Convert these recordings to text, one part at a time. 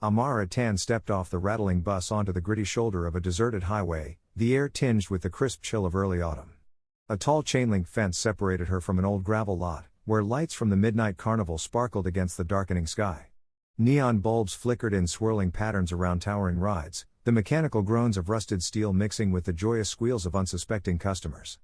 Amara Tan stepped off the rattling bus onto the gritty shoulder of a deserted highway, the air tinged with the crisp chill of early autumn. A tall chain-link fence separated her from an old gravel lot, where lights from the midnight carnival sparkled against the darkening sky. Neon bulbs flickered in swirling patterns around towering rides, the mechanical groans of rusted steel mixing with the joyous squeals of unsuspecting customers.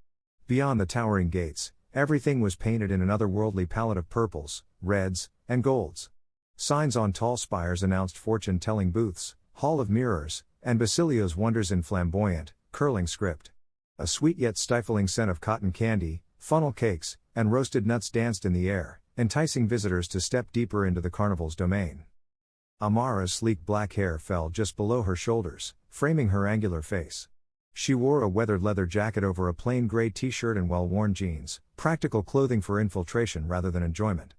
Beyond the towering gates, everything was painted in an otherworldly palette of purples, reds, and golds. Signs on tall spires announced fortune-telling booths, Hall of Mirrors, and Basilio's wonders in flamboyant, curling script. A sweet yet stifling scent of cotton candy, funnel cakes, and roasted nuts danced in the air, enticing visitors to step deeper into the carnival's domain. Amara's sleek black hair fell just below her shoulders, framing her angular face. She wore a weathered leather jacket over a plain gray t-shirt and well-worn jeans, practical clothing for infiltration rather than enjoyment.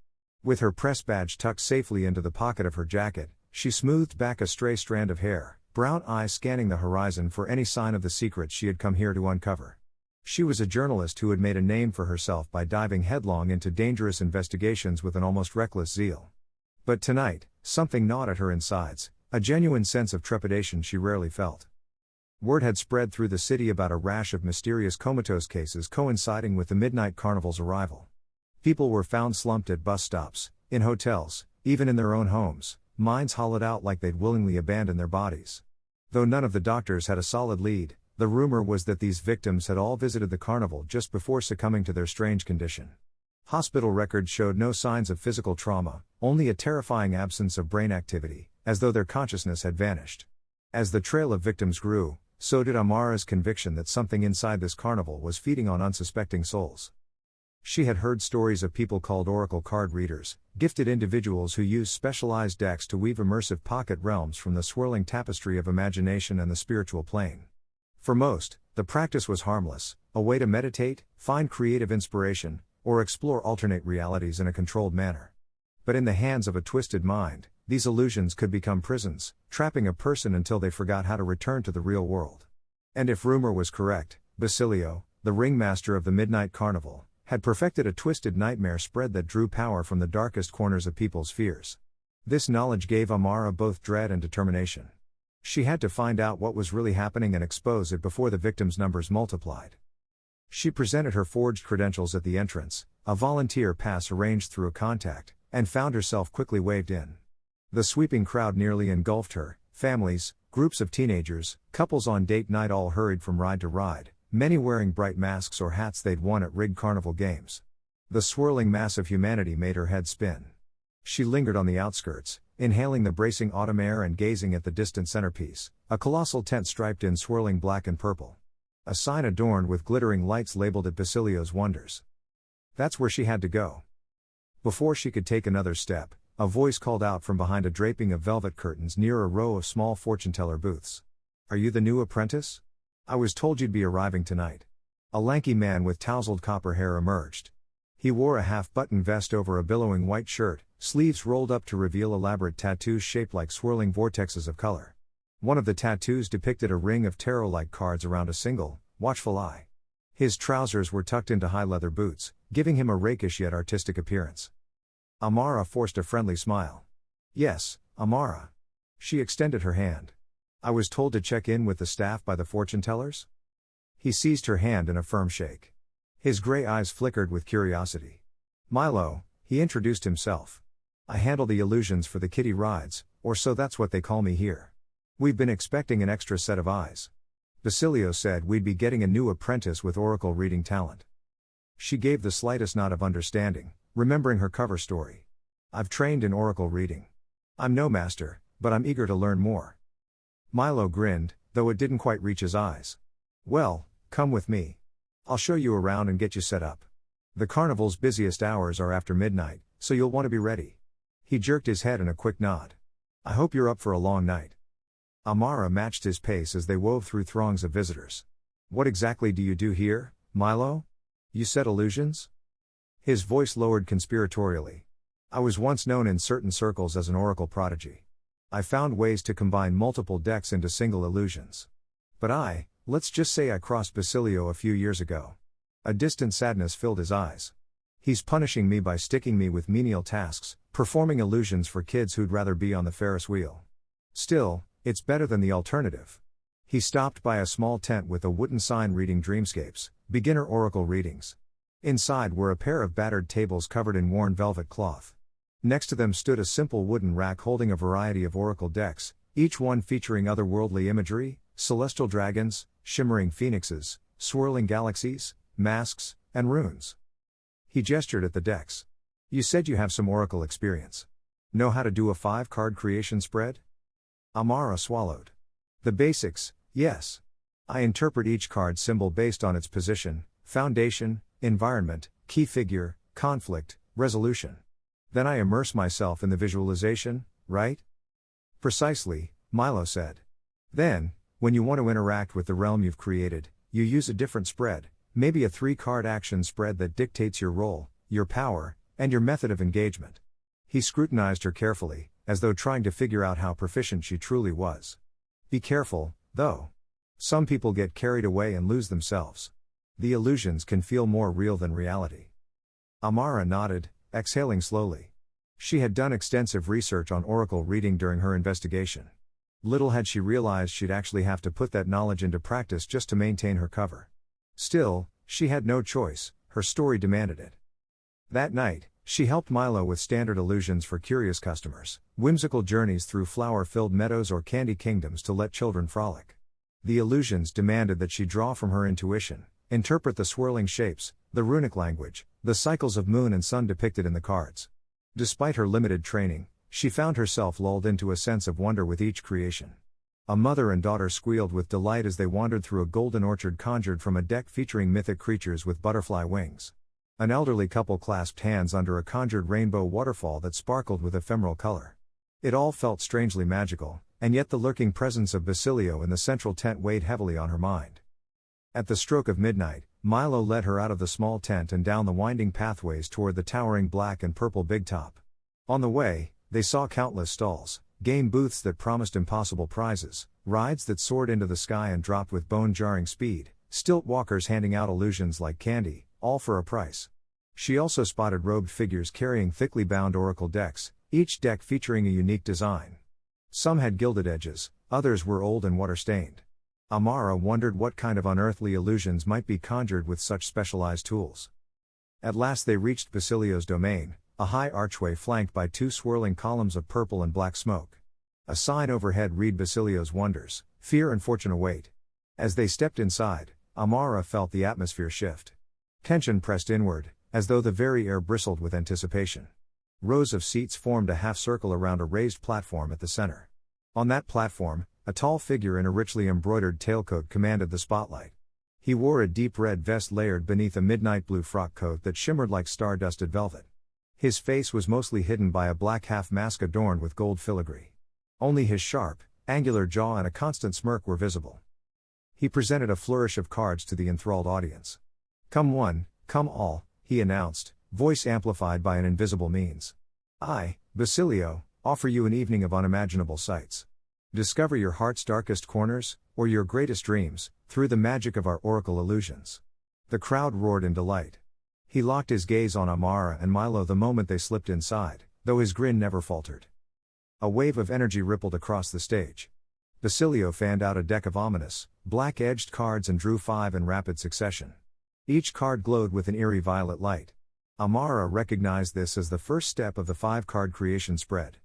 With her press badge tucked safely into the pocket of her jacket, she smoothed back a stray strand of hair, brown eyes scanning the horizon for any sign of the secrets she had come here to uncover. She was a journalist who had made a name for herself by diving headlong into dangerous investigations with an almost reckless zeal. But tonight, something gnawed at her insides, a genuine sense of trepidation she rarely felt. Word had spread through the city about a rash of mysterious comatose cases coinciding with the midnight carnival's arrival. People were found slumped at bus stops, in hotels, even in their own homes, minds hollowed out like they'd willingly abandoned their bodies. Though none of the doctors had a solid lead, the rumor was that these victims had all visited the carnival just before succumbing to their strange condition. Hospital records showed no signs of physical trauma, only a terrifying absence of brain activity, as though their consciousness had vanished. As the trail of victims grew, so did Amara's conviction that something inside this carnival was feeding on unsuspecting souls. She had heard stories of people called oracle card readers, gifted individuals who used specialized decks to weave immersive pocket realms from the swirling tapestry of imagination and the spiritual plane. For most, the practice was harmless, a way to meditate, find creative inspiration, or explore alternate realities in a controlled manner. But in the hands of a twisted mind, these illusions could become prisons, trapping a person until they forgot how to return to the real world. And if rumor was correct, Basilio, the ringmaster of the Midnight Carnival, had perfected a twisted nightmare spread that drew power from the darkest corners of people's fears. This knowledge gave Amara both dread and determination. She had to find out what was really happening and expose it before the victims' numbers multiplied. She presented her forged credentials at the entrance, a volunteer pass arranged through a contact, and found herself quickly waved in. The sweeping crowd nearly engulfed her, families, groups of teenagers, couples on date night all hurried from ride to ride, many wearing bright masks or hats they'd won at rigged carnival games. The swirling mass of humanity made her head spin. She lingered on the outskirts, inhaling the bracing autumn air and gazing at the distant centerpiece, a colossal tent striped in swirling black and purple. A sign adorned with glittering lights labeled it Basilio's Wonders. That's where she had to go. Before she could take another step, a voice called out from behind a draping of velvet curtains near a row of small fortune-teller booths. "Are you the new apprentice? I was told you'd be arriving tonight." A lanky man with tousled copper hair emerged. He wore a half-button vest over a billowing white shirt, sleeves rolled up to reveal elaborate tattoos shaped like swirling vortexes of color. One of the tattoos depicted a ring of tarot-like cards around a single, watchful eye. His trousers were tucked into high leather boots, giving him a rakish yet artistic appearance. Amara forced a friendly smile. "Yes, Amara." She extended her hand. "I was told to check in with the staff by the fortune tellers?" He seized her hand in a firm shake. His gray eyes flickered with curiosity. "Milo," he introduced himself. "I handle the illusions for the kiddie rides, or so that's what they call me here. We've been expecting an extra set of eyes. Basilio said we'd be getting a new apprentice with oracle reading talent." She gave the slightest nod of understanding, remembering her cover story. "I've trained in oracle reading. I'm no master, but I'm eager to learn more." Milo grinned, though it didn't quite reach his eyes. "Well, come with me. I'll show you around and get you set up. The carnival's busiest hours are after midnight, so you'll want to be ready." He jerked his head in a quick nod. "I hope you're up for a long night." Amara matched his pace as they wove through throngs of visitors. "What exactly do you do here, Milo? You set illusions?" His voice lowered conspiratorially. "I was once known in certain circles as an oracle prodigy. I found ways to combine multiple decks into single illusions. But let's just say I crossed Basilio a few years ago." A distant sadness filled his eyes. "He's punishing me by sticking me with menial tasks, performing illusions for kids who'd rather be on the Ferris wheel. Still, it's better than the alternative. He stopped by a small tent with a wooden sign reading Dreamscapes, beginner oracle readings. Inside were a pair of battered tables covered in worn velvet cloth. Next to them stood a simple wooden rack holding a variety of oracle decks, each one featuring otherworldly imagery, celestial dragons, shimmering phoenixes, swirling galaxies, masks, and runes. He gestured at the decks. You said you have some oracle experience. Know how to do a 5-card creation spread? Amara swallowed. The basics, yes. I interpret each card symbol based on its position, foundation, environment, key figure, conflict, resolution. Then I immerse myself in the visualization, right? Precisely, Milo said. Then, when you want to interact with the realm you've created, you use a different spread, maybe a 3-card action spread that dictates your role, your power, and your method of engagement. He scrutinized her carefully, as though trying to figure out how proficient she truly was. Be careful, though. Some people get carried away and lose themselves. The illusions can feel more real than reality. Amara nodded, exhaling slowly. She had done extensive research on oracle reading during her investigation. Little had she realized she'd actually have to put that knowledge into practice just to maintain her cover. Still, she had no choice, her story demanded it. That night, she helped Milo with standard illusions for curious customers, whimsical journeys through flower-filled meadows or candy kingdoms to let children frolic. The illusions demanded that she draw from her intuition, interpret the swirling shapes, the runic language, the cycles of moon and sun depicted in the cards. Despite her limited training, she found herself lulled into a sense of wonder with each creation. A mother and daughter squealed with delight as they wandered through a golden orchard conjured from a deck featuring mythic creatures with butterfly wings. An elderly couple clasped hands under a conjured rainbow waterfall that sparkled with ephemeral color. It all felt strangely magical, and yet the lurking presence of Basilio in the central tent weighed heavily on her mind. At the stroke of midnight, Milo led her out of the small tent and down the winding pathways toward the towering black and purple big top. On the way, they saw countless stalls, game booths that promised impossible prizes, rides that soared into the sky and dropped with bone-jarring speed, stilt walkers handing out illusions like candy, all for a price. She also spotted robed figures carrying thickly bound oracle decks, each deck featuring a unique design. Some had gilded edges, others were old and water-stained. Amara wondered what kind of unearthly illusions might be conjured with such specialized tools. At last they reached Basilio's domain, a high archway flanked by 2 swirling columns of purple and black smoke. A sign overhead read Basilio's wonders, fear and fortune await. As they stepped inside, Amara felt the atmosphere shift. Tension pressed inward, as though the very air bristled with anticipation. Rows of seats formed a half-circle around a raised platform at the center. On that platform, a tall figure in a richly embroidered tailcoat commanded the spotlight. He wore a deep red vest layered beneath a midnight blue frock coat that shimmered like star-dusted velvet. His face was mostly hidden by a black half-mask adorned with gold filigree. Only his sharp, angular jaw and a constant smirk were visible. He presented a flourish of cards to the enthralled audience. "Come one, come all," he announced, voice amplified by an invisible means. "I, Basilio, offer you an evening of unimaginable sights. Discover your heart's darkest corners, or your greatest dreams, through the magic of our oracle illusions." The crowd roared in delight. He locked his gaze on Amara and Milo the moment they slipped inside, though his grin never faltered. A wave of energy rippled across the stage. Basilio fanned out a deck of ominous, black-edged cards and drew 5 in rapid succession. Each card glowed with an eerie violet light. Amara recognized this as the first step of the 5-card creation spread.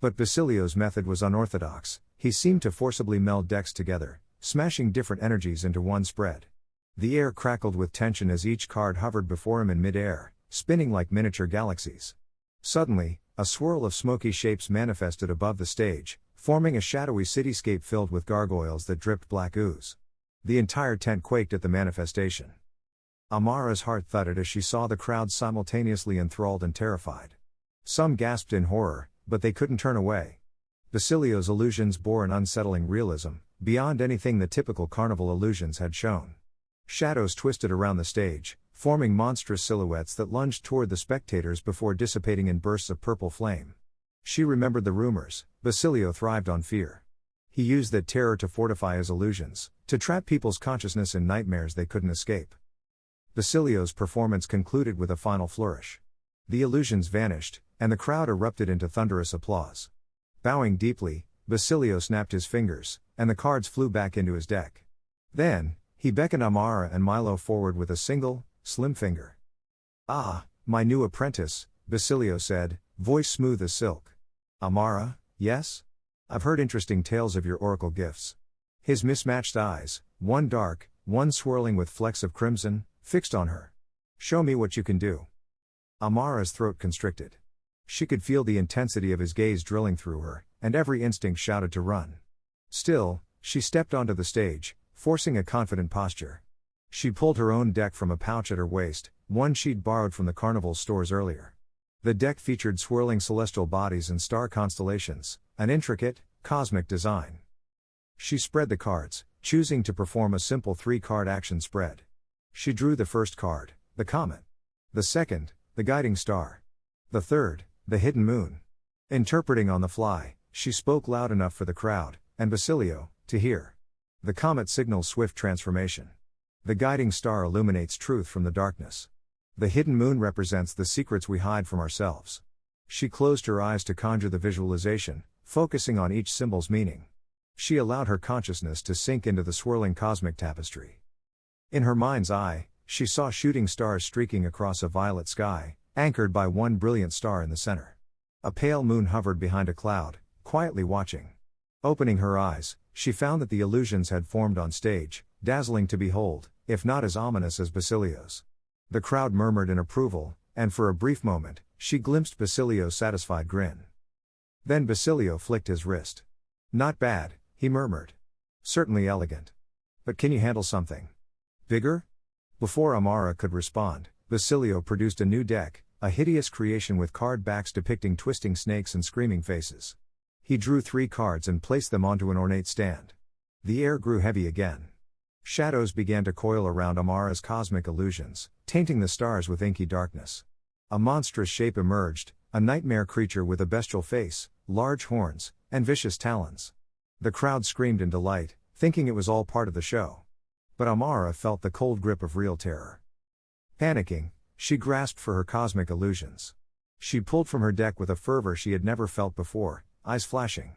But Basilio's method was unorthodox. He seemed to forcibly meld decks together, smashing different energies into one spread. The air crackled with tension as each card hovered before him in mid-air, spinning like miniature galaxies. Suddenly, a swirl of smoky shapes manifested above the stage, forming a shadowy cityscape filled with gargoyles that dripped black ooze. The entire tent quaked at the manifestation. Amara's heart thudded as she saw the crowd simultaneously enthralled and terrified. Some gasped in horror, but they couldn't turn away. Basilio's illusions bore an unsettling realism, beyond anything the typical carnival illusions had shown. Shadows twisted around the stage, forming monstrous silhouettes that lunged toward the spectators before dissipating in bursts of purple flame. She remembered the rumors. Basilio thrived on fear. He used that terror to fortify his illusions, to trap people's consciousness in nightmares they couldn't escape. Basilio's performance concluded with a final flourish. The illusions vanished, and the crowd erupted into thunderous applause. Bowing deeply, Basilio snapped his fingers, and the cards flew back into his deck. Then, he beckoned Amara and Milo forward with a single, slim finger. "Ah, my new apprentice," Basilio said, voice smooth as silk. "Amara, yes? I've heard interesting tales of your oracle gifts." His mismatched eyes, one dark, one swirling with flecks of crimson, fixed on her. "Show me what you can do." Amara's throat constricted. She could feel the intensity of his gaze drilling through her, and every instinct shouted to run. Still, she stepped onto the stage, forcing a confident posture. She pulled her own deck from a pouch at her waist, one she'd borrowed from the Carnival stores earlier. The deck featured swirling celestial bodies and star constellations, an intricate, cosmic design. She spread the cards, choosing to perform a simple 3-card action spread. She drew the first card, the comet. The second, the guiding star. The third, the hidden moon. Interpreting on the fly, she spoke loud enough for the crowd, and Basilio, to hear. The comet signals swift transformation. The guiding star illuminates truth from the darkness. The hidden moon represents the secrets we hide from ourselves. She closed her eyes to conjure the visualization, focusing on each symbol's meaning. She allowed her consciousness to sink into the swirling cosmic tapestry. In her mind's eye, she saw shooting stars streaking across a violet sky, anchored by one brilliant star in the center. A pale moon hovered behind a cloud, quietly watching. Opening her eyes, she found that the illusions had formed on stage, dazzling to behold, if not as ominous as Basilio's. The crowd murmured in approval, and for a brief moment, she glimpsed Basilio's satisfied grin. Then Basilio flicked his wrist. "Not bad," he murmured. "Certainly elegant. But can you handle something bigger?" Before Amara could respond, Basilio produced a new deck, a hideous creation with card backs depicting twisting snakes and screaming faces. He drew 3 cards and placed them onto an ornate stand. The air grew heavy again. Shadows began to coil around Amara's cosmic illusions, tainting the stars with inky darkness. A monstrous shape emerged, a nightmare creature with a bestial face, large horns, and vicious talons. The crowd screamed in delight, thinking it was all part of the show. But Amara felt the cold grip of real terror. Panicking, she grasped for her cosmic illusions. She pulled from her deck with a fervor she had never felt before, eyes flashing.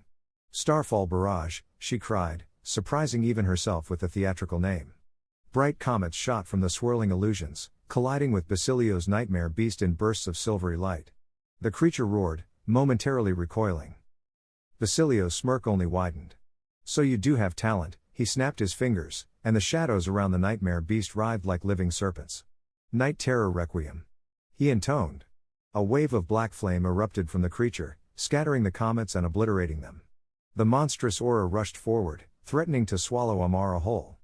"Starfall Barrage," she cried, surprising even herself with the theatrical name. Bright comets shot from the swirling illusions, colliding with Basilio's nightmare beast in bursts of silvery light. The creature roared, momentarily recoiling. Basilio's smirk only widened. "So you do have talent," he snapped his fingers, and the shadows around the nightmare beast writhed like living serpents. "Night Terror Requiem," he intoned. A wave of black flame erupted from the creature, scattering the comets and obliterating them. The monstrous aura rushed forward, threatening to swallow Amara whole.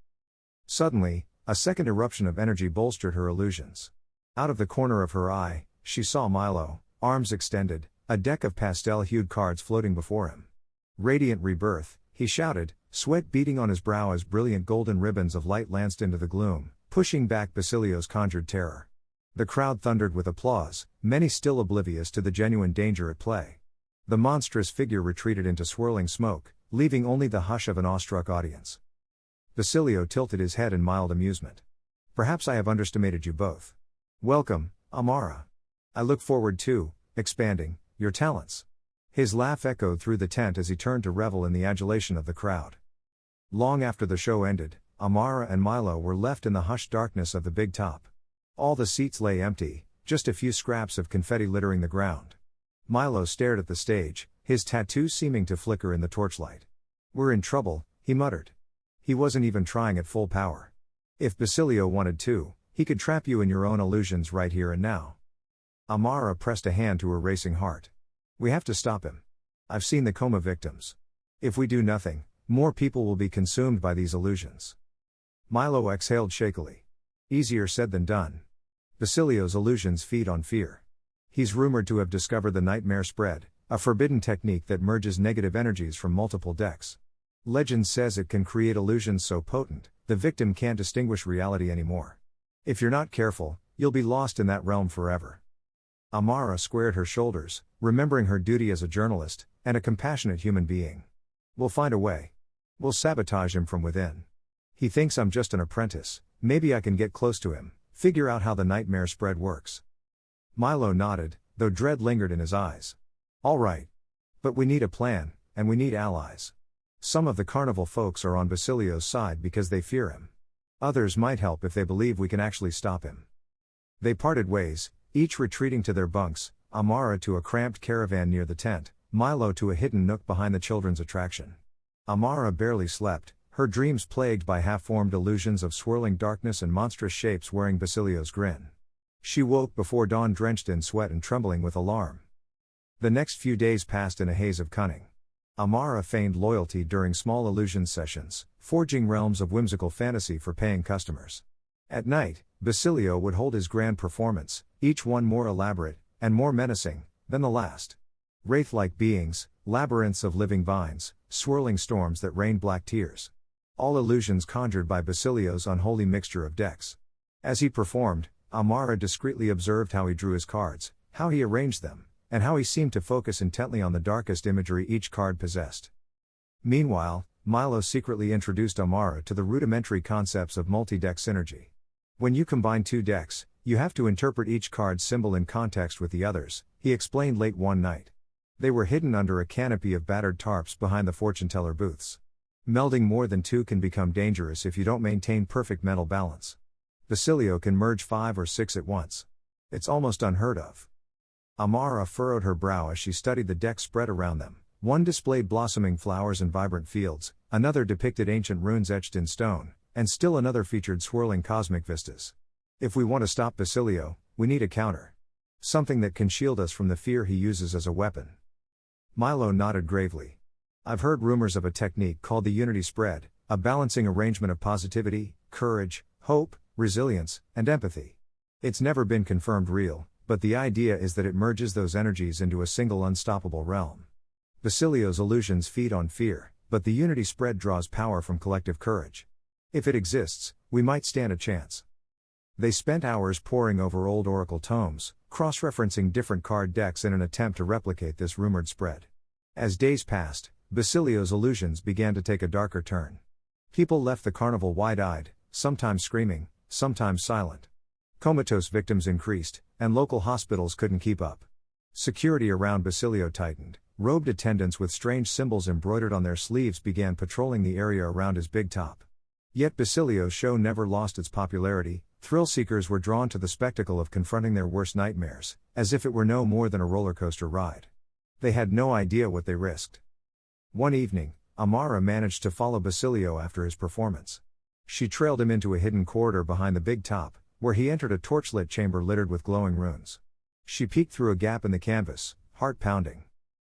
Suddenly, a second eruption of energy bolstered her illusions. Out of the corner of her eye, she saw Milo, arms extended, a deck of pastel-hued cards floating before him. "Radiant rebirth," he shouted, sweat beading on his brow as brilliant golden ribbons of light lanced into the gloom, pushing back Basilio's conjured terror. The crowd thundered with applause, many still oblivious to the genuine danger at play. The monstrous figure retreated into swirling smoke, leaving only the hush of an awestruck audience. Basilio tilted his head in mild amusement. "Perhaps I have underestimated you both. Welcome, Amara. I look forward to expanding your talents." His laugh echoed through the tent as he turned to revel in the adulation of the crowd. Long after the show ended, Amara and Milo were left in the hushed darkness of the big top. All the seats lay empty, just a few scraps of confetti littering the ground. Milo stared at the stage, his tattoo seeming to flicker in the torchlight. "We're in trouble," he muttered. He wasn't even trying at full power. "If Basilio wanted to, he could trap you in your own illusions right here and now." Amara pressed a hand to her racing heart. "We have to stop him. I've seen the coma victims. If we do nothing, more people will be consumed by these illusions." Milo exhaled shakily. "Easier said than done. Basilio's illusions feed on fear. He's rumored to have discovered the nightmare spread, a forbidden technique that merges negative energies from multiple decks. Legend says it can create illusions so potent, the victim can't distinguish reality anymore. If you're not careful, you'll be lost in that realm forever." Amara squared her shoulders, remembering her duty as a journalist, and a compassionate human being. "We'll find a way. We'll sabotage him from within. He thinks I'm just an apprentice, maybe I can get close to him, figure out how the nightmare spread works." Milo nodded, though dread lingered in his eyes. "All right. But we need a plan, and we need allies. Some of the Carnival folks are on Basilio's side because they fear him. Others might help if they believe we can actually stop him. They parted ways, each retreating to their bunks, Amara to a cramped caravan near the tent, Milo to a hidden nook behind the children's attraction. Amara barely slept, her dreams plagued by half-formed illusions of swirling darkness and monstrous shapes wearing Basilio's grin. She woke before dawn drenched in sweat and trembling with alarm. The next few days passed in a haze of cunning. Amara feigned loyalty during small illusion sessions, forging realms of whimsical fantasy for paying customers. At night, Basilio would hold his grand performance, each one more elaborate, and more menacing, than the last. Wraith-like beings, labyrinths of living vines, swirling storms that rained black tears. All illusions conjured by Basilio's unholy mixture of decks. As he performed, Amara discreetly observed how he drew his cards, how he arranged them, and how he seemed to focus intently on the darkest imagery each card possessed. Meanwhile, Milo secretly introduced Amara to the rudimentary concepts of multi-deck synergy. When you combine two decks, you have to interpret each card's symbol in context with the others, he explained late one night. They were hidden under a canopy of battered tarps behind the fortune-teller booths. Melding more than two can become dangerous if you don't maintain perfect mental balance. Basilio can merge 5 or 6 at once. It's almost unheard of. Amara furrowed her brow as she studied the deck spread around them. One displayed blossoming flowers and vibrant fields, another depicted ancient runes etched in stone, and still another featured swirling cosmic vistas. If we want to stop Basilio, we need a counter. Something that can shield us from the fear he uses as a weapon. Milo nodded gravely. I've heard rumors of a technique called the unity spread, a balancing arrangement of positivity, courage, hope, resilience, and empathy. It's never been confirmed real, but the idea is that it merges those energies into a single unstoppable realm. Basilio's illusions feed on fear, but the unity spread draws power from collective courage. If it exists, we might stand a chance. They spent hours poring over old oracle tomes, cross-referencing different card decks in an attempt to replicate this rumored spread. As days passed, Basilio's illusions began to take a darker turn. People left the carnival wide-eyed, sometimes screaming, sometimes silent. Comatose victims increased, and local hospitals couldn't keep up. Security around Basilio tightened. Robed attendants with strange symbols embroidered on their sleeves began patrolling the area around his big top. Yet Basilio's show never lost its popularity. Thrill-seekers were drawn to the spectacle of confronting their worst nightmares, as if it were no more than a roller coaster ride. They had no idea what they risked. One evening, Amara managed to follow Basilio after his performance. She trailed him into a hidden corridor behind the big top, where he entered a torchlit chamber littered with glowing runes. She peeked through a gap in the canvas, heart pounding.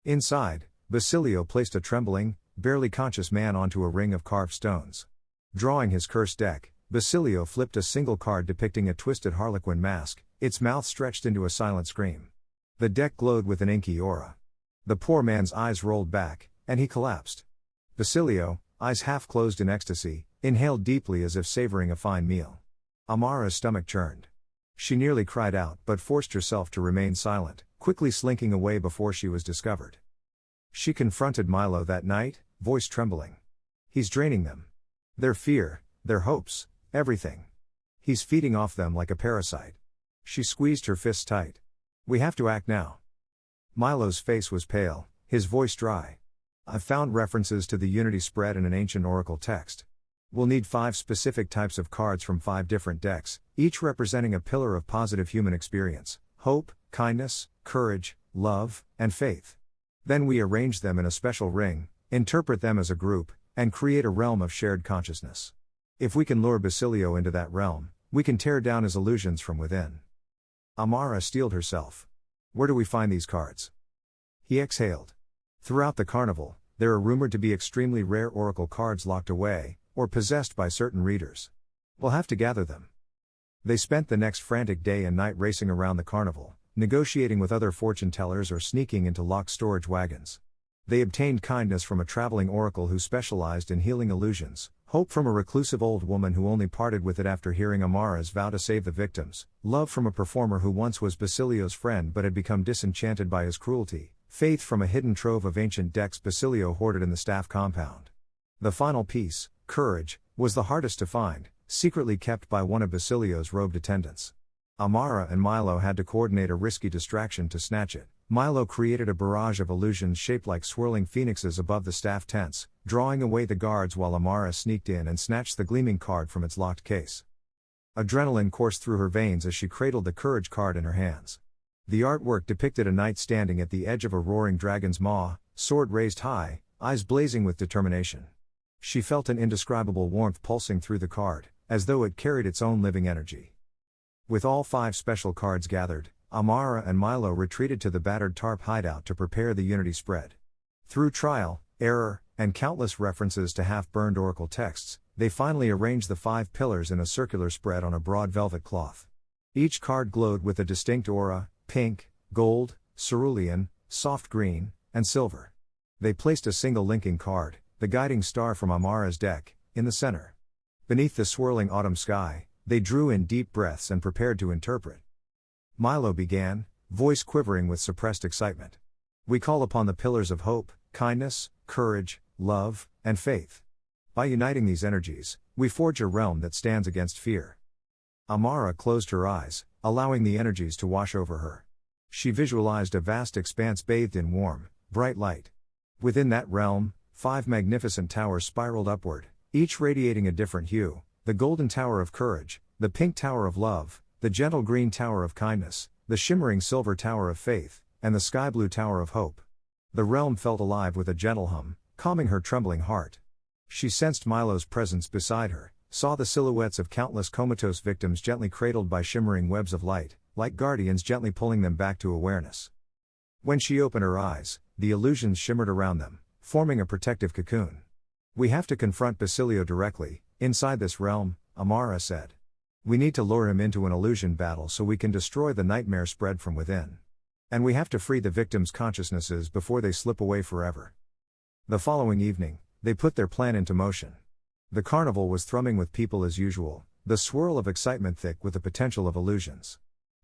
Inside, Basilio placed a trembling, barely conscious man onto a ring of carved stones. Drawing his cursed deck, Basilio flipped a single card depicting a twisted harlequin mask, its mouth stretched into a silent scream. The deck glowed with an inky aura. The poor man's eyes rolled back, and he collapsed. Basilio, eyes half closed in ecstasy, inhaled deeply as if savoring a fine meal. Amara's stomach churned. She nearly cried out but forced herself to remain silent, quickly slinking away before she was discovered. She confronted Milo that night, voice trembling. He's draining them. Their fear, their hopes, everything. He's feeding off them like a parasite. She squeezed her fists tight. We have to act now. Milo's face was pale, his voice dry. I've found references to the unity spread in an ancient oracle text. We'll need 5 specific types of cards from 5 different decks, each representing a pillar of positive human experience: hope, kindness, courage, love, and faith. Then we arrange them in a special ring, interpret them as a group, and create a realm of shared consciousness. If we can lure Basilio into that realm, we can tear down his illusions from within. Amara steeled herself. Where do we find these cards? He exhaled. Throughout the carnival, there are rumored to be extremely rare oracle cards locked away, or possessed by certain readers. We'll have to gather them. They spent the next frantic day and night racing around the carnival, negotiating with other fortune tellers or sneaking into locked storage wagons. They obtained kindness from a traveling oracle who specialized in healing illusions, hope from a reclusive old woman who only parted with it after hearing Amara's vow to save the victims, love from a performer who once was Basilio's friend but had become disenchanted by his cruelty, faith from a hidden trove of ancient decks Basilio hoarded in the staff compound. The final piece, courage, was the hardest to find, secretly kept by one of Basilio's robed attendants. Amara and Milo had to coordinate a risky distraction to snatch it, Milo created a barrage of illusions shaped like swirling phoenixes above the staff tents, drawing away the guards while Amara sneaked in and snatched the gleaming card from its locked case. Adrenaline coursed through her veins as she cradled the courage card in her hands. The artwork depicted a knight standing at the edge of a roaring dragon's maw, sword raised high, eyes blazing with determination. She felt an indescribable warmth pulsing through the card, as though it carried its own living energy. With all 5 special cards gathered, Amara and Milo retreated to the battered tarp hideout to prepare the Unity spread. Through trial, error, and countless references to half-burned oracle texts, they finally arranged the 5 pillars in a circular spread on a broad velvet cloth. Each card glowed with a distinct aura: pink, gold, cerulean, soft green, and silver. They placed a single linking card, the guiding star from Amara's deck, in the center. Beneath the swirling autumn sky, they drew in deep breaths and prepared to interpret. Milo began, voice quivering with suppressed excitement. We call upon the pillars of hope, kindness, courage, love, and faith. By uniting these energies, we forge a realm that stands against fear. Amara closed her eyes, allowing the energies to wash over her. She visualized a vast expanse bathed in warm, bright light. Within that realm, 5 magnificent towers spiraled upward, each radiating a different hue: the golden tower of courage, the pink tower of love, the gentle green tower of kindness, the shimmering silver tower of faith, and the sky blue tower of hope. The realm felt alive with a gentle hum, calming her trembling heart. She sensed Milo's presence beside her, saw the silhouettes of countless comatose victims gently cradled by shimmering webs of light, like guardians gently pulling them back to awareness. When she opened her eyes, the illusions shimmered around them, forming a protective cocoon. We have to confront Basilio directly, inside this realm, Amara said. We need to lure him into an illusion battle so we can destroy the nightmare spread from within. And we have to free the victims' consciousnesses before they slip away forever. The following evening, they put their plan into motion. The carnival was thrumming with people as usual, the swirl of excitement thick with the potential of illusions.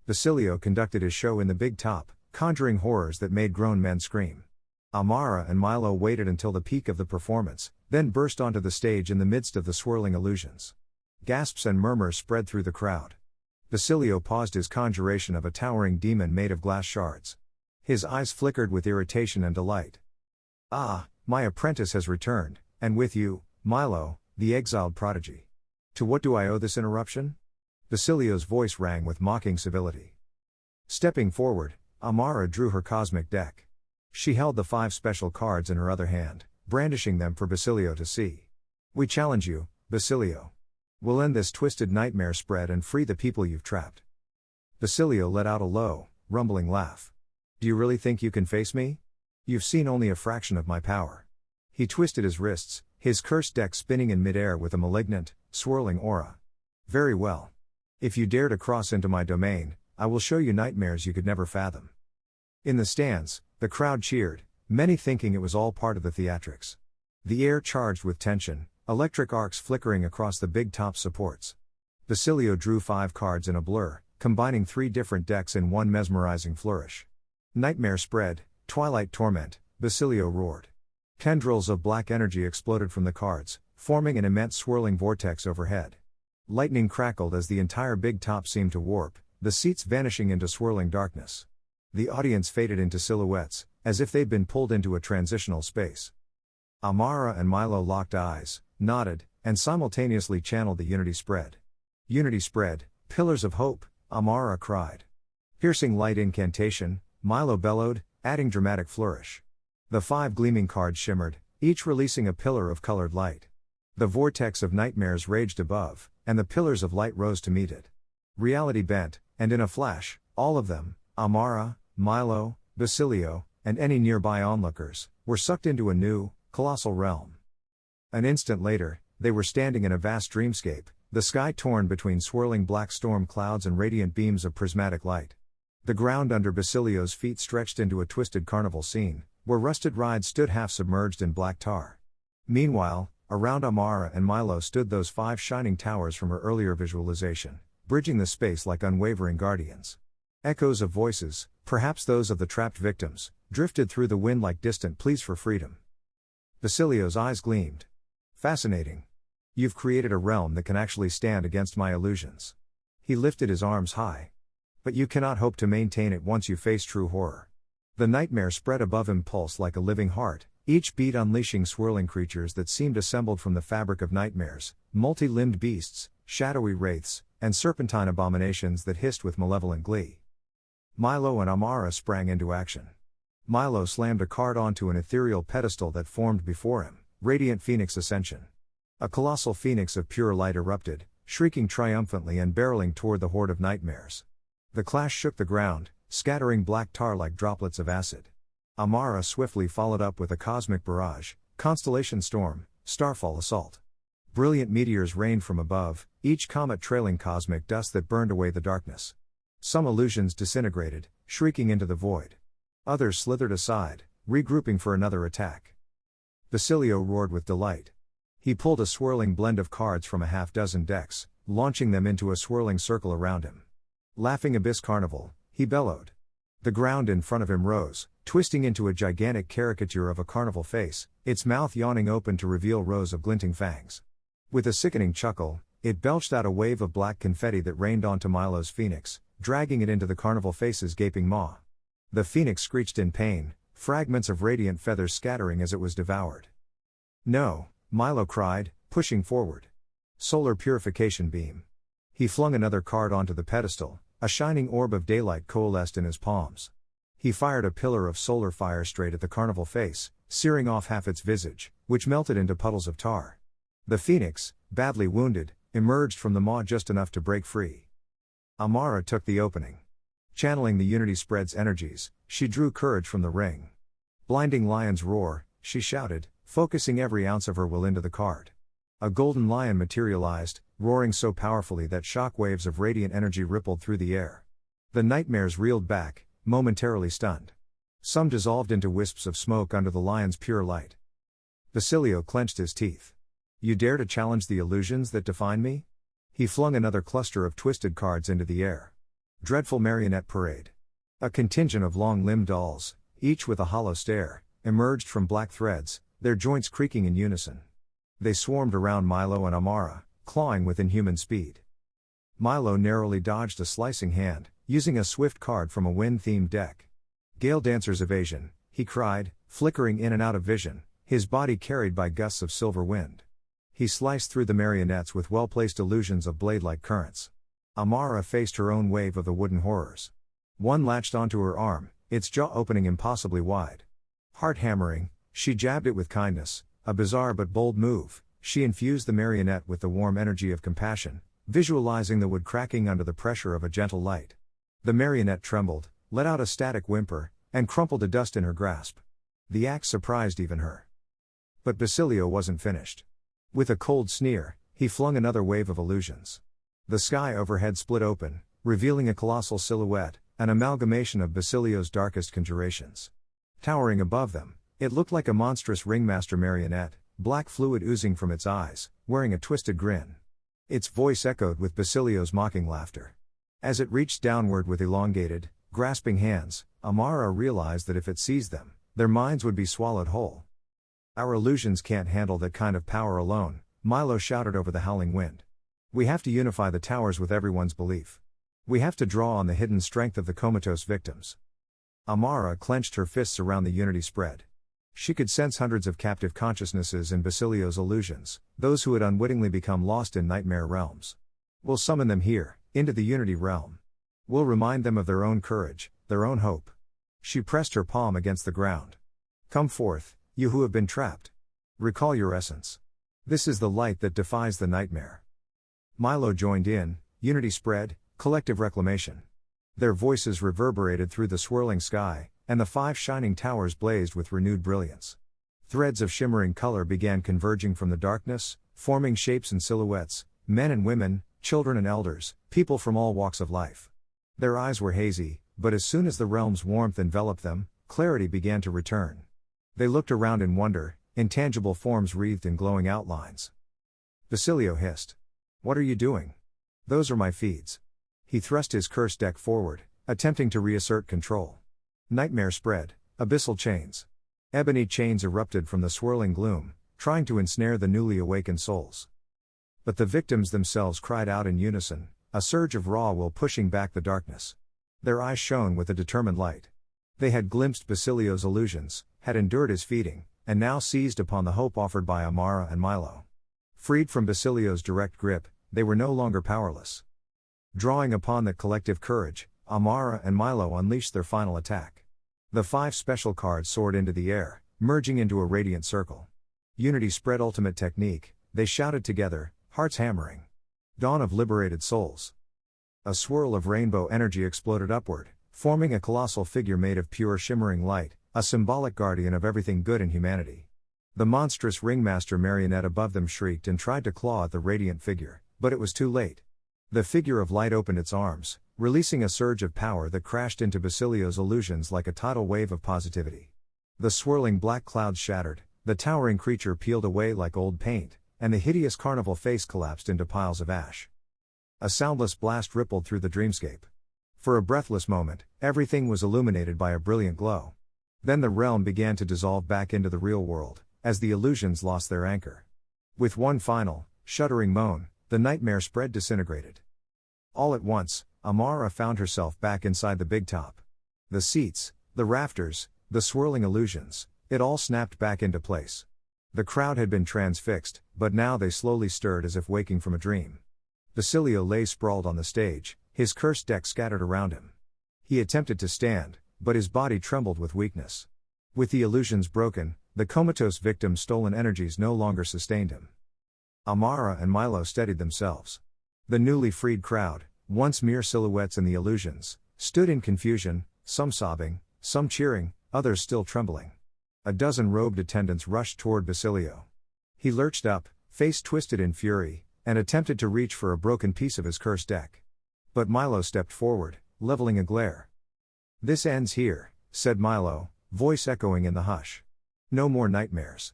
Basilio conducted his show in the big top, conjuring horrors that made grown men scream. Amara and Milo waited until the peak of the performance, then burst onto the stage in the midst of the swirling illusions. Gasps and murmurs spread through the crowd. Basilio paused his conjuration of a towering demon made of glass shards. His eyes flickered with irritation and delight. Ah, my apprentice has returned, and with you, Milo, the exiled prodigy. To what do I owe this interruption? Basilio's voice rang with mocking civility. Stepping forward, Amara drew her cosmic deck. She held the 5 special cards in her other hand, brandishing them for Basilio to see. We challenge you, Basilio. We'll end this twisted nightmare spread and free the people you've trapped. Basilio let out a low, rumbling laugh. Do you really think you can face me? You've seen only a fraction of my power. He twisted his wrists, his cursed deck spinning in midair with a malignant, swirling aura. Very well. If you dare to cross into my domain, I will show you nightmares you could never fathom. In the stands, the crowd cheered, many thinking it was all part of the theatrics. The air charged with tension, electric arcs flickering across the big top supports. Basilio drew 5 cards in a blur, combining 3 different decks in one mesmerizing flourish. Nightmare spread, twilight torment, Basilio roared. Tendrils of black energy exploded from the cards, forming an immense swirling vortex overhead. Lightning crackled as the entire big top seemed to warp, the seats vanishing into swirling darkness. The audience faded into silhouettes, as if they'd been pulled into a transitional space. Amara and Milo locked eyes, nodded, and simultaneously channeled the Unity spread. Unity spread, pillars of hope, Amara cried. Piercing light incantation, Milo bellowed, adding dramatic flourish. The 5 gleaming cards shimmered, each releasing a pillar of colored light. The vortex of nightmares raged above, and the pillars of light rose to meet it. Reality bent, and in a flash, all of them, Amara, Milo, Basilio, and any nearby onlookers, were sucked into a new, colossal realm. An instant later, they were standing in a vast dreamscape, the sky torn between swirling black storm clouds and radiant beams of prismatic light. The ground under Basilio's feet stretched into a twisted carnival scene, where rusted rides stood half submerged in black tar. Meanwhile, around Amara and Milo stood those 5 shining towers from her earlier visualization, bridging the space like unwavering guardians. Echoes of voices, perhaps those of the trapped victims, drifted through the wind like distant pleas for freedom. Basilio's eyes gleamed. Fascinating. You've created a realm that can actually stand against my illusions. He lifted his arms high. But you cannot hope to maintain it once you face true horror. The nightmare spread above him, pulsed like a living heart, each beat unleashing swirling creatures that seemed assembled from the fabric of nightmares, multi-limbed beasts, shadowy wraiths, and serpentine abominations that hissed with malevolent glee. Milo and Amara sprang into action. Milo slammed a card onto an ethereal pedestal that formed before him, Radiant Phoenix Ascension. A colossal phoenix of pure light erupted, shrieking triumphantly and barreling toward the horde of nightmares. The clash shook the ground, scattering black tar like droplets of acid. Amara swiftly followed up with a cosmic barrage, Constellation Storm, Starfall Assault. Brilliant meteors rained from above, each comet trailing cosmic dust that burned away the darkness. Some illusions disintegrated, shrieking into the void. Others slithered aside, regrouping for another attack. Basilio roared with delight. He pulled a swirling blend of cards from a half-dozen decks, launching them into a swirling circle around him. Laughing Abyss Carnival, he bellowed. The ground in front of him rose, twisting into a gigantic caricature of a carnival face, its mouth yawning open to reveal rows of glinting fangs. With a sickening chuckle, it belched out a wave of black confetti that rained onto Milo's phoenix, dragging it into the carnival face's gaping maw. The phoenix screeched in pain, fragments of radiant feathers scattering as it was devoured. "No," Milo cried, pushing forward. Solar Purification Beam. He flung another card onto the pedestal, a shining orb of daylight coalesced in his palms. He fired a pillar of solar fire straight at the carnival face, searing off half its visage, which melted into puddles of tar. The phoenix, badly wounded, emerged from the maw just enough to break free. Amara took the opening. Channeling the Unity Spread's energies, she drew courage from the ring. Blinding lion's roar, she shouted, focusing every ounce of her will into the card. A golden lion materialized, roaring so powerfully that shock waves of radiant energy rippled through the air. The nightmares reeled back, momentarily stunned. Some dissolved into wisps of smoke under the lion's pure light. Basilio clenched his teeth. "You dare to challenge the illusions that define me?" He flung another cluster of twisted cards into the air. Dreadful Marionette Parade. A contingent of long-limbed dolls, each with a hollow stare, emerged from black threads, their joints creaking in unison. They swarmed around Milo and Amara, clawing with inhuman speed. Milo narrowly dodged a slicing hand, using a swift card from a wind-themed deck. "Gale Dancer's Evasion," he cried, flickering in and out of vision, his body carried by gusts of silver wind. He sliced through the marionettes with well-placed illusions of blade-like currents. Amara faced her own wave of the wooden horrors. One latched onto her arm, its jaw opening impossibly wide. Heart-hammering, she jabbed it with kindness, a bizarre but bold move. She infused the marionette with the warm energy of compassion, visualizing the wood cracking under the pressure of a gentle light. The marionette trembled, let out a static whimper, and crumpled to dust in her grasp. The act surprised even her. But Basilio wasn't finished. With a cold sneer, he flung another wave of illusions. The sky overhead split open, revealing a colossal silhouette, an amalgamation of Basilio's darkest conjurations. Towering above them, it looked like a monstrous ringmaster marionette, black fluid oozing from its eyes, wearing a twisted grin. Its voice echoed with Basilio's mocking laughter. As it reached downward with elongated, grasping hands, Amara realized that if it seized them, their minds would be swallowed whole. "Our illusions can't handle that kind of power alone," Milo shouted over the howling wind. "We have to unify the towers with everyone's belief. We have to draw on the hidden strength of the comatose victims." Amara clenched her fists around the Unity Spread. She could sense hundreds of captive consciousnesses in Basilio's illusions, those who had unwittingly become lost in nightmare realms. "We'll summon them here, into the Unity realm. We'll remind them of their own courage, their own hope." She pressed her palm against the ground. "Come forth, you who have been trapped. Recall your essence. This is the light that defies the nightmare." Milo joined in, Unity Spread, Collective Reclamation. Their voices reverberated through the swirling sky, and the 5 shining towers blazed with renewed brilliance. Threads of shimmering color began converging from the darkness, forming shapes and silhouettes, men and women, children and elders, people from all walks of life. Their eyes were hazy, but as soon as the realm's warmth enveloped them, clarity began to return. They looked around in wonder, intangible forms wreathed in glowing outlines. Basilio hissed. "What are you doing?" "Those are my feeds." He thrust his cursed deck forward, attempting to reassert control. Nightmare Spread, Abyssal Chains. Ebony chains erupted from the swirling gloom, trying to ensnare the newly awakened souls. But the victims themselves cried out in unison, a surge of raw will pushing back the darkness. Their eyes shone with a determined light. They had glimpsed Basilio's illusions, had endured his feeding, and now seized upon the hope offered by Amara and Milo. Freed from Basilio's direct grip, they were no longer powerless. Drawing upon that collective courage, Amara and Milo unleashed their final attack. The 5 special cards soared into the air, merging into a radiant circle. Unity spread ultimate technique, they shouted together, hearts hammering. Dawn of liberated souls. A swirl of rainbow energy exploded upward, forming a colossal figure made of pure shimmering light, a symbolic guardian of everything good in humanity. The monstrous ringmaster marionette above them shrieked and tried to claw at the radiant figure, but it was too late. The figure of light opened its arms, releasing a surge of power that crashed into Basilio's illusions like a tidal wave of positivity. The swirling black clouds shattered, the towering creature peeled away like old paint, and the hideous carnival face collapsed into piles of ash. A soundless blast rippled through the dreamscape. For a breathless moment, everything was illuminated by a brilliant glow. Then the realm began to dissolve back into the real world, as the illusions lost their anchor. With one final, shuddering moan, the nightmare spread disintegrated. All at once, Amara found herself back inside the big top. The seats, the rafters, the swirling illusions, it all snapped back into place. The crowd had been transfixed, but now they slowly stirred as if waking from a dream. Basilio lay sprawled on the stage, his cursed deck scattered around him. He attempted to stand, but his body trembled with weakness. With the illusions broken, the comatose victim's stolen energies no longer sustained him. Amara and Milo steadied themselves. The newly freed crowd, once mere silhouettes in the illusions, stood in confusion, some sobbing, some cheering, others still trembling. A dozen robed attendants rushed toward Basilio. He lurched up, face twisted in fury, and attempted to reach for a broken piece of his cursed deck. But Milo stepped forward, leveling a glare. "This ends here," said Milo, voice echoing in the hush. "No more nightmares."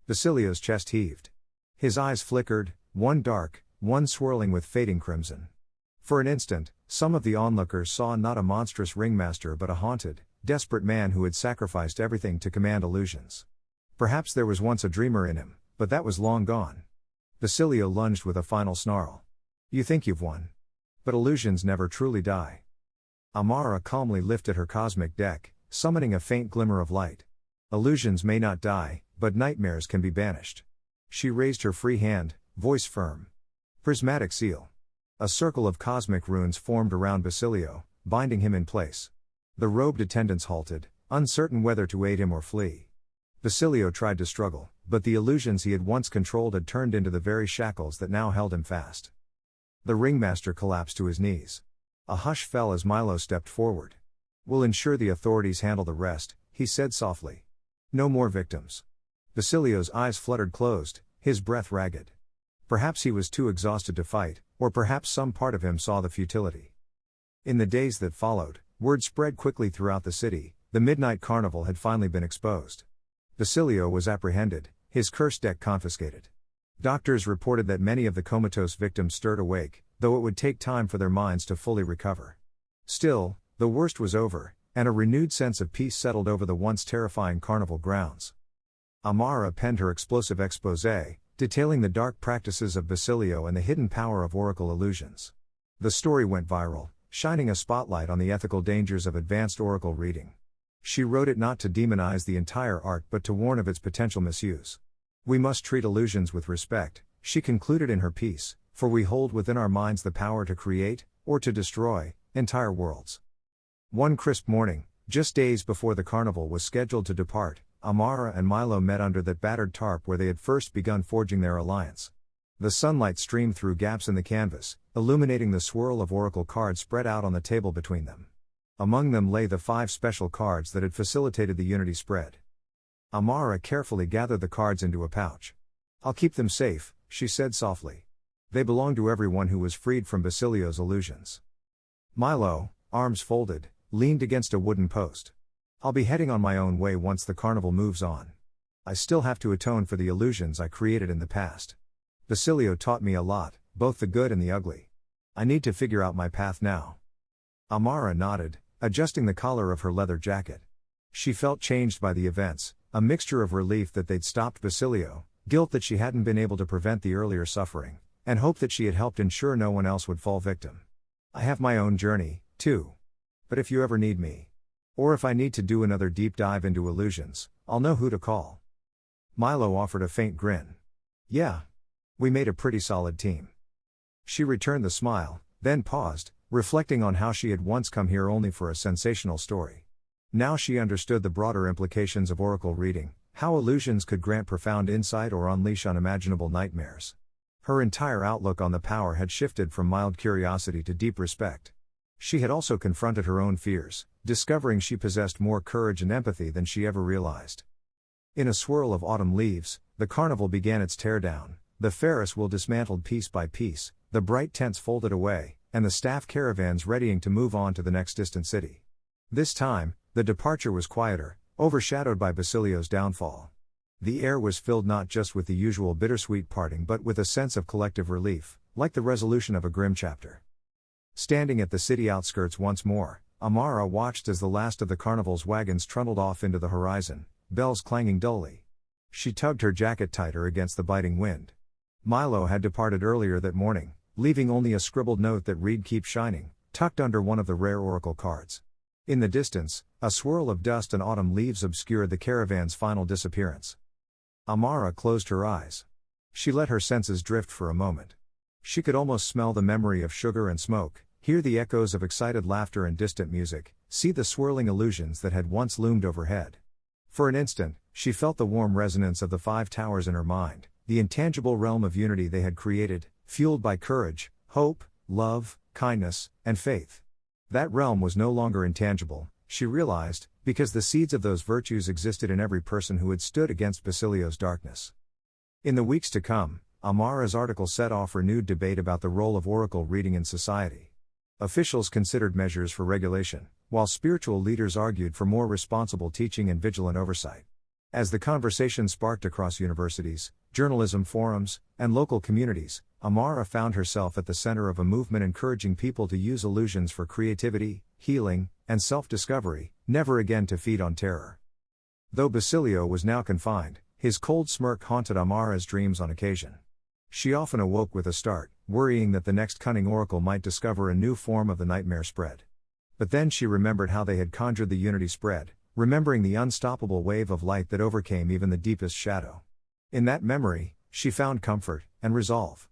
Basilio's chest heaved. His eyes flickered, one dark, one swirling with fading crimson. For an instant, some of the onlookers saw not a monstrous ringmaster but a haunted, desperate man who had sacrificed everything to command illusions. Perhaps there was once a dreamer in him, but that was long gone. Basilio lunged with a final snarl. "You think you've won. But illusions never truly die." Amara calmly lifted her cosmic deck, summoning a faint glimmer of light. "Illusions may not die, but nightmares can be banished." She raised her free hand, voice firm. Prismatic seal. A circle of cosmic runes formed around Basilio, binding him in place. The robed attendants halted, uncertain whether to aid him or flee. Basilio tried to struggle, but the illusions he had once controlled had turned into the very shackles that now held him fast. The ringmaster collapsed to his knees. A hush fell as Milo stepped forward. "We'll ensure the authorities handle the rest," he said softly. "No more victims." Basilio's eyes fluttered closed, his breath ragged. Perhaps he was too exhausted to fight, or perhaps some part of him saw the futility. In the days that followed, word spread quickly throughout the city, the midnight carnival had finally been exposed. Basilio was apprehended, his cursed deck confiscated. Doctors reported that many of the comatose victims stirred awake, though it would take time for their minds to fully recover. Still, the worst was over, and a renewed sense of peace settled over the once terrifying carnival grounds. Amara penned her explosive exposé, detailing the dark practices of Basilio and the hidden power of oracle illusions. The story went viral, shining a spotlight on the ethical dangers of advanced oracle reading. She wrote it not to demonize the entire art but to warn of its potential misuse. "We must treat illusions with respect," she concluded in her piece, "for we hold within our minds the power to create, or to destroy, entire worlds." One crisp morning, just days before the carnival was scheduled to depart, Amara and Milo met under that battered tarp where they had first begun forging their alliance. The sunlight streamed through gaps in the canvas, illuminating the swirl of oracle cards spread out on the table between them. Among them lay the 5 special cards that had facilitated the unity spread. Amara carefully gathered the cards into a pouch. "I'll keep them safe," she said softly. "They belong to everyone who was freed from Basilio's illusions." Milo, arms folded, leaned against a wooden post. "I'll be heading on my own way once the carnival moves on. I still have to atone for the illusions I created in the past. Basilio taught me a lot, both the good and the ugly. I need to figure out my path now." Amara nodded, adjusting the collar of her leather jacket. She felt changed by the events, a mixture of relief that they'd stopped Basilio, guilt that she hadn't been able to prevent the earlier suffering, and hope that she had helped ensure no one else would fall victim. "I have my own journey, too. But if you ever need me..." Or if I need to do another deep dive into illusions, I'll know who to call. Milo offered a faint grin. Yeah. We made a pretty solid team. She returned the smile, then paused, reflecting on how she had once come here only for a sensational story. Now she understood the broader implications of oracle reading, how illusions could grant profound insight or unleash unimaginable nightmares. Her entire outlook on the power had shifted from mild curiosity to deep respect. She had also confronted her own fears, discovering she possessed more courage and empathy than she ever realized. In a swirl of autumn leaves, the carnival began its teardown, the Ferris wheel dismantled piece by piece, the bright tents folded away, and the staff caravans readying to move on to the next distant city. This time, the departure was quieter, overshadowed by Basilio's downfall. The air was filled not just with the usual bittersweet parting but with a sense of collective relief, like the resolution of a grim chapter. Standing at the city outskirts once more, Amara watched as the last of the carnival's wagons trundled off into the horizon, bells clanging dully. She tugged her jacket tighter against the biting wind. Milo had departed earlier that morning, leaving only a scribbled note that read "Keep Shining," tucked under one of the rare oracle cards. In the distance, a swirl of dust and autumn leaves obscured the caravan's final disappearance. Amara closed her eyes. She let her senses drift for a moment. She could almost smell the memory of sugar and smoke, hear the echoes of excited laughter and distant music, see the swirling illusions that had once loomed overhead. For an instant, she felt the warm resonance of the five towers in her mind, the intangible realm of unity they had created, fueled by courage, hope, love, kindness, and faith. That realm was no longer intangible, she realized, because the seeds of those virtues existed in every person who had stood against Basilio's darkness. In the weeks to come, Amara's article set off renewed debate about the role of oracle reading in society. Officials considered measures for regulation, while spiritual leaders argued for more responsible teaching and vigilant oversight. As the conversation sparked across universities, journalism forums, and local communities, Amara found herself at the center of a movement encouraging people to use illusions for creativity, healing, and self-discovery, never again to feed on terror. Though Basilio was now confined, his cold smirk haunted Amara's dreams on occasion. She often awoke with a start, worrying that the next cunning oracle might discover a new form of the nightmare spread. But then she remembered how they had conjured the unity spread, remembering the unstoppable wave of light that overcame even the deepest shadow. In that memory, she found comfort and resolve.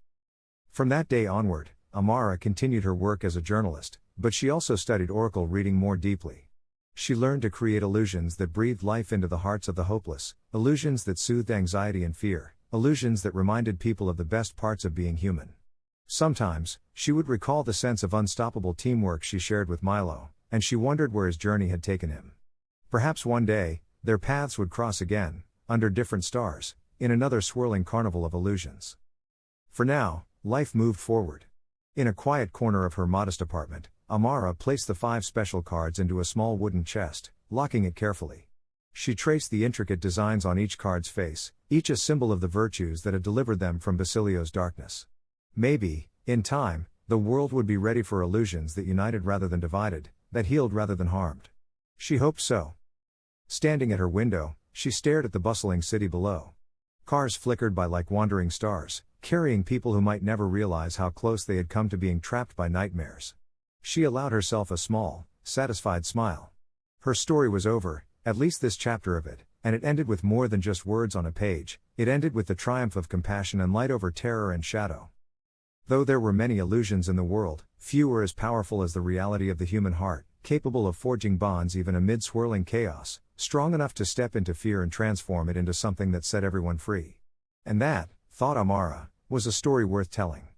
From that day onward, Amara continued her work as a journalist, but she also studied oracle reading more deeply. She learned to create illusions that breathed life into the hearts of the hopeless, illusions that soothed anxiety and fear, illusions that reminded people of the best parts of being human. Sometimes, she would recall the sense of unstoppable teamwork she shared with Milo, and she wondered where his journey had taken him. Perhaps one day, their paths would cross again, under different stars, in another swirling carnival of illusions. For now, life moved forward. In a quiet corner of her modest apartment, Amara placed the 5 special cards into a small wooden chest, locking it carefully. She traced the intricate designs on each card's face, each a symbol of the virtues that had delivered them from Basilio's darkness. Maybe, in time, the world would be ready for illusions that united rather than divided, that healed rather than harmed. She hoped so. Standing at her window, she stared at the bustling city below. Cars flickered by like wandering stars, carrying people who might never realize how close they had come to being trapped by nightmares. She allowed herself a small, satisfied smile. Her story was over, at least this chapter of it, and it ended with more than just words on a page. It ended with the triumph of compassion and light over terror and shadow. Though there were many illusions in the world, few were as powerful as the reality of the human heart, capable of forging bonds even amid swirling chaos, strong enough to step into fear and transform it into something that set everyone free. And that, thought Amara, was a story worth telling.